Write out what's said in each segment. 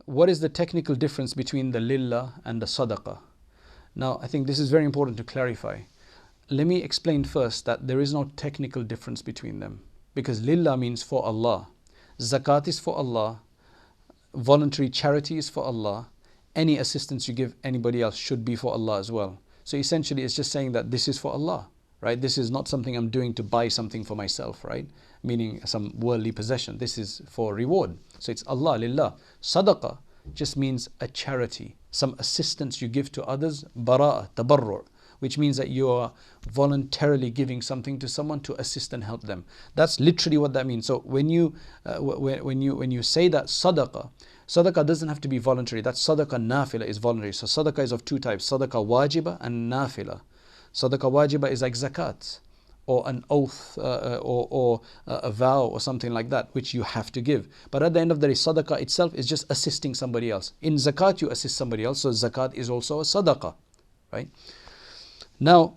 what is the technical difference between the lillah and the sadaqah? Now, I think this is very important to clarify. Let me explain first that there is no technical difference between them, because lillah means for Allah, zakat is for Allah, voluntary charity is for Allah, any assistance you give anybody else should be for Allah as well. So essentially it's just saying that this is for Allah, right? This is not something I'm doing to buy something for myself, right? Meaning some worldly possession. This is for reward. So it's Allah, lillah. Sadaqah just means a charity, some assistance you give to others, bara'ah, tabarru', which means that you are voluntarily giving something to someone to assist and help them. That's literally what that means. So when you say that sadaqah doesn't have to be voluntary. That sadaqah nafila is voluntary. So sadaqah is of two types: sadaqah wajiba and nafila. Sadaqah wajiba is like zakat, or an oath, or a vow, or something like that, which you have to give. But at the end of the day, sadaqah itself is just assisting somebody else. In zakat, you assist somebody else. So zakat is also a sadaqah, right? Now,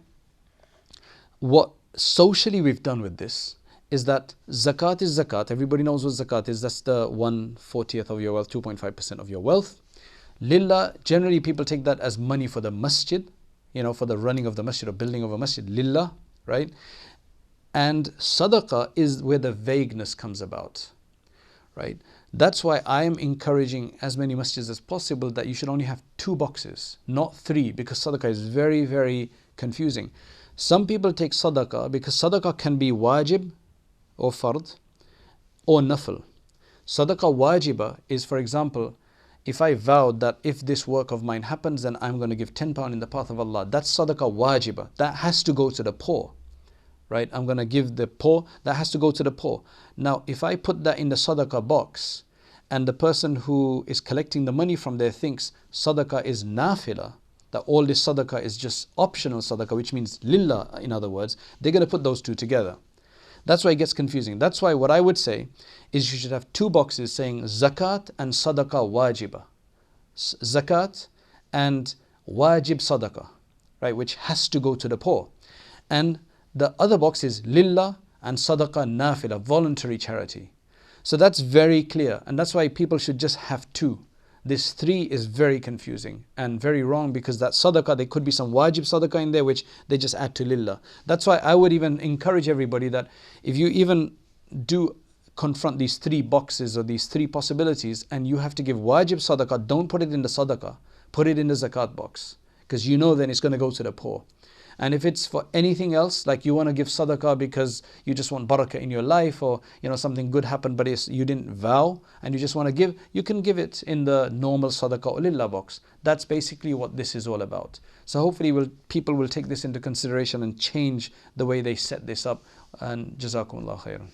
what socially we've done with this is that zakat is zakat. Everybody knows what zakat is. That's the 1/40th of your wealth, 2.5% of your wealth. Lillah, generally people take that as money for the masjid, for the running of the masjid or building of a masjid. Lillah, right? And sadaqah is where the vagueness comes about, right? That's why I am encouraging as many masjids as possible that you should only have 2 boxes, not 3, because sadaqah is very, very confusing. Some people take sadaqah because sadaqah can be wajib or fard or nafil. Sadaqah wajiba is, for example, if I vowed that if this work of mine happens, then I'm going to give £10 in the path of Allah. That's sadaqah wajiba. That has to go to the poor, right? I'm going to give the poor. That has to go to the poor. Now, if I put that in the sadaqah box, and the person who is collecting the money from there thinks sadaqah is nafila, that all this sadaqah is just optional sadaqah, which means lillah, in other words, they're going to put those two together. That's why it gets confusing. That's why what I would say is you should have 2 boxes saying zakat and sadaqah wajiba. Zakat and wajib sadaqah, right, which has to go to the poor. And the other box is lillah and sadaqah nafila, voluntary charity. So that's very clear, and that's why people should just have 2. This 3 is very confusing and very wrong, because that sadaqah, there could be some wajib sadaqah in there which they just add to lillah. That's why I would even encourage everybody that if you even do confront these 3 boxes or these 3 possibilities and you have to give wajib sadaqah, don't put it in the sadaqah, put it in the zakat box, because then it's going to go to the poor. And if it's for anything else, like you want to give sadaqah because you just want barakah in your life, or something good happened but you didn't vow and you just want to give, you can give it in the normal sadaqah or lillah box. That's basically what this is all about. So hopefully people will take this into consideration and change the way they set this up. And jazakumullah khairan.